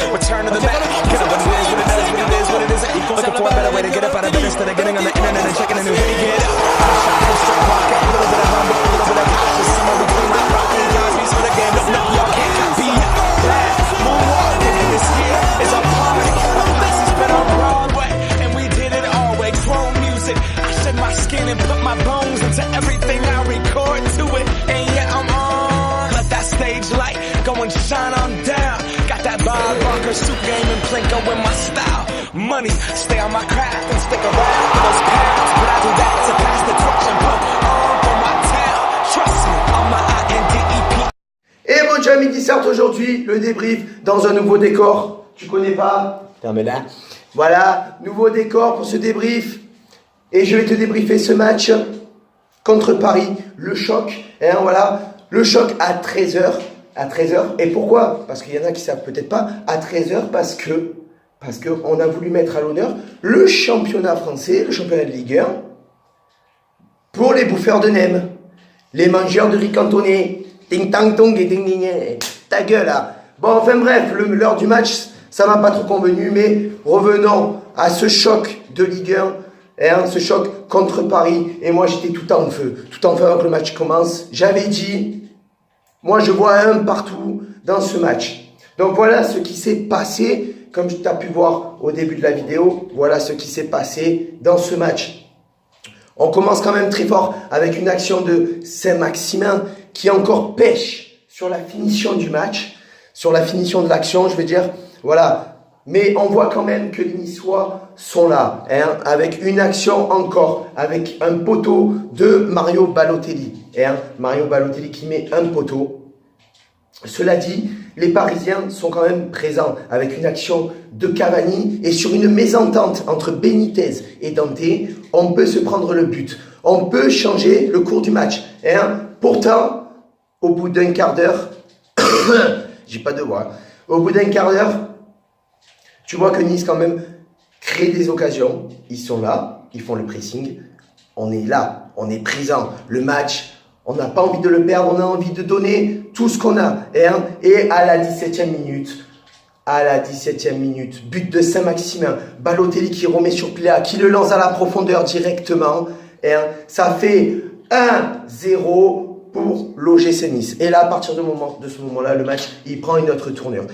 Return to the back. Get up, what it is, what it does, what it is, what it isn't. Looking for a better way to get up out of bed instead of getting on the internet and checking a new hit. Get up. Shot, go straight, walk out. A little bit of humble, a little bit of cautious. Somewhere between my rock and Cosby. So the game, no, y'all can't copy it. Moonwalk, nigga, this year is a party. This has been on Broadway, and we did it all way. Chrome music. I shed my skin and put my bones into everything I record to it. And yeah, I'm on. Let that stage light go and shine on down. Got that Bob Barker suit game and Plinko in my style. Money, stay on my craft and stick around for those pounds. But I do that to pass the torch and put on for my town. Trust me, on my INDEP. Et mon Jamie Dissart aujourd'hui, le débrief dans un nouveau décor. Tu connais pas? Ferme-la. Voilà, nouveau décor pour ce débrief. Et je vais te débriefer ce match contre Paris. Le choc, hein, voilà. Le choc à 13h. À 13h. Et pourquoi? Parce qu'il y en a qui savent peut-être pas. À 13h parce que on a voulu mettre à l'honneur le championnat français, le championnat de Ligue 1, pour les bouffeurs de nems, les mangeurs de riz cantonné. Ting tang tong et ding ding. Ta gueule là. Bon, enfin bref, l'heure du match, ça m'a pas trop convenu, mais revenons à ce choc de Ligue 1. Hein, ce choc contre Paris. Et moi, j'étais tout en feu avant que le match commence. J'avais dit, moi, je vois un partout dans ce match. Donc, voilà ce qui s'est passé. Comme tu as pu voir au début de la vidéo, voilà ce qui s'est passé dans ce match. On commence quand même très fort avec une action de Saint-Maximin qui encore pêche sur la finition du match, sur la finition de l'action, je veux dire. Voilà. Mais on voit quand même que les Niçois sont là, hein, avec une action encore, avec un poteau de Mario Balotelli. Hein, Mario Balotelli qui met un poteau. Cela dit, les Parisiens sont quand même présents avec une action de Cavani et sur une mésentente entre Benitez et Dante, on peut se prendre le but. On peut changer le cours du match. Hein. Pourtant, au bout d'un quart d'heure, j'ai pas de voix, au bout d'un quart d'heure, tu vois que Nice quand même crée des occasions. Ils sont là, ils font le pressing. On est là, on est présent. Le match, on n'a pas envie de le perdre, on a envie de donner tout ce qu'on a. Hein. Et à la 17e minute, but de Saint-Maximin, Balotelli qui remet sur Pléa, qui le lance à la profondeur directement. Hein. Ça fait 1-0 pour l'OGC Nice. Et là, à partir de ce moment-là, le match, il prend une autre tournure.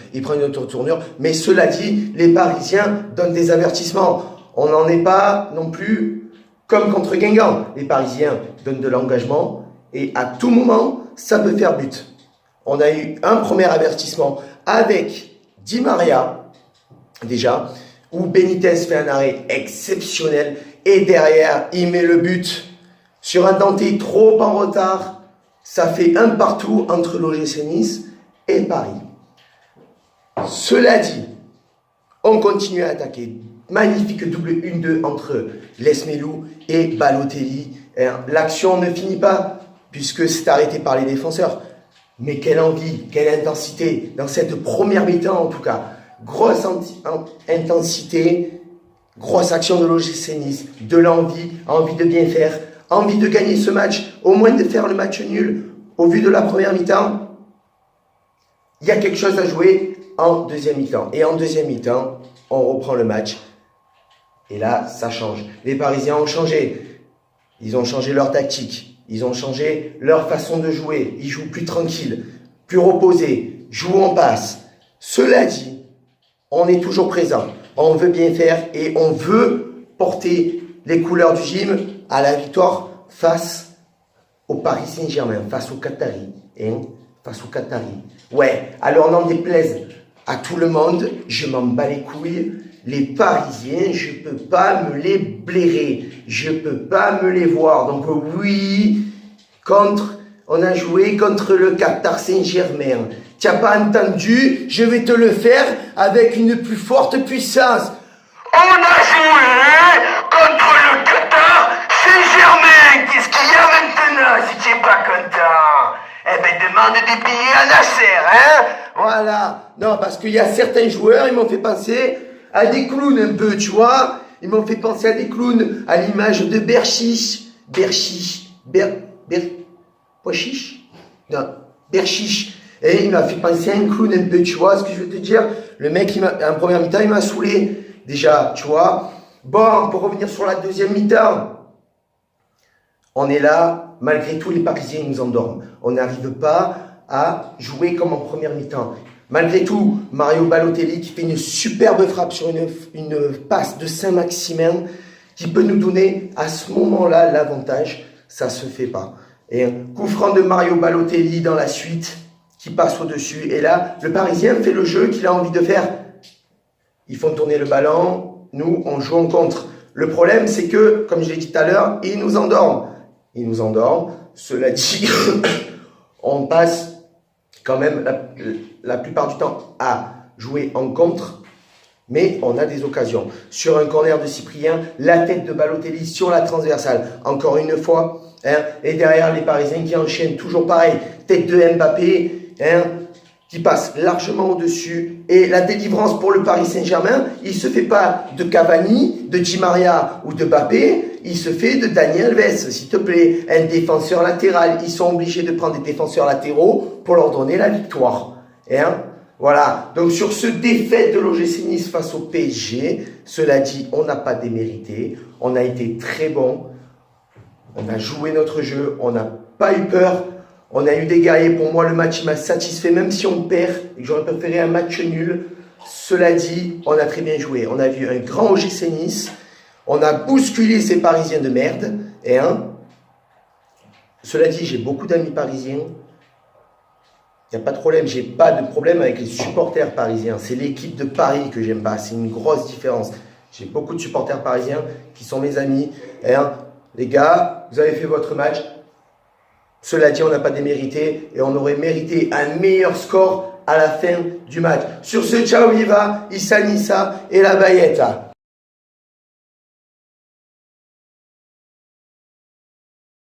Mais cela dit, les Parisiens donnent des avertissements. On n'en est pas non plus comme contre Guingamp. Les Parisiens donnent de l'engagement. Et à tout moment, ça peut faire but. On a eu un premier avertissement avec Di Maria, déjà, où Benitez fait un arrêt exceptionnel. Et derrière, il met le but sur un Dante trop en retard. Ça fait un partout entre l'OGC Nice et Paris. Cela dit, on continue à attaquer. Magnifique double 1-2 entre Lesmelou et Balotelli. L'action ne finit pas, puisque c'est arrêté par les défenseurs. Mais quelle envie, quelle intensité dans cette première mi-temps en tout cas. Grosse intensité, grosse action de l'OGC Nice, de l'envie, envie de bien faire, envie de gagner ce match, au moins de faire le match nul. Au vu de la première mi-temps, il y a quelque chose à jouer en deuxième mi-temps. Et en deuxième mi-temps, on reprend le match. Et là, ça change. Les Parisiens ont changé. Ils ont changé leur tactique. Ils ont changé leur façon de jouer. Ils jouent plus tranquille, plus reposé, jouent en passe. Cela dit, on est toujours présent. On veut bien faire et on veut porter les couleurs du gym à la victoire face au Paris Saint-Germain, face au Qatari. Hein? Face au Qatari. Ouais, alors n'en déplaise à tout le monde, je m'en bats les couilles. Les Parisiens, je peux pas me les blairer. Je peux pas me les voir. Donc oui, on a joué contre le Qatar Saint-Germain. Tu n'as pas entendu? Je vais te le faire avec une plus forte puissance. On a joué contre le Qatar Saint-Germain. Qu'est-ce qu'il y a maintenant si tu n'es pas content? Eh ben, demande des billets à Nasser, hein? Voilà. Non, parce qu'il y a certains joueurs, ils m'ont fait penser à des clowns un peu, tu vois. Ils m'ont fait penser à des clowns, à l'image de Berchiche. Non, Berchiche. Et il m'a fait penser à un clown un peu, tu vois ce que je veux te dire. Le mec, en première mi-temps, il m'a saoulé. Déjà, tu vois. Bon, pour revenir sur la deuxième mi-temps. On est là, malgré tout, les Parisiens nous endorment. On n'arrive pas à jouer comme en première mi-temps. Malgré tout, Mario Balotelli qui fait une superbe frappe sur une passe de Saint-Maximin qui peut nous donner à ce moment-là l'avantage. Ça se fait pas. Et un coup franc de Mario Balotelli dans la suite qui passe au-dessus. Et là, le Parisien fait le jeu qu'il a envie de faire. Ils font tourner le ballon. Nous, on joue en contre. Le problème, c'est que, comme je l'ai dit tout à l'heure, ils nous endorment. Ils nous endorment. Cela dit, on passe quand même la plupart du temps à jouer en contre, mais on a des occasions. Sur un corner de Cyprien, la tête de Balotelli sur la transversale, encore une fois, hein, et derrière les Parisiens qui enchaînent toujours pareil, tête de Mbappé, hein, qui passe largement au-dessus, et la délivrance pour le Paris Saint-Germain, il ne se fait pas de Cavani, de Di Maria ou de Mbappé, il se fait de Daniel Alves, s'il te plaît, un défenseur latéral. Ils sont obligés de prendre des défenseurs latéraux pour leur donner la victoire. Hein? Voilà. Donc sur ce défaite de l'OGC Nice face au PSG, cela dit, on n'a pas démérité. On a été très bon. On a joué notre jeu. On n'a pas eu peur. On a eu des guerriers. Pour moi, le match m'a satisfait, même si on perd et que j'aurais préféré un match nul. Cela dit, on a très bien joué. On a vu un grand OGC Nice. On a bousculé ces Parisiens de merde. Et cela dit, j'ai beaucoup d'amis parisiens. Il n'y a pas de problème. J'ai pas de problème avec les supporters parisiens. C'est l'équipe de Paris que j'aime pas. C'est une grosse différence. J'ai beaucoup de supporters parisiens qui sont mes amis. Et les gars, vous avez fait votre match. Cela dit, on n'a pas démérité. Et on aurait mérité un meilleur score à la fin du match. Sur ce, ciao Viva, Issa Nissa et la Bayetta.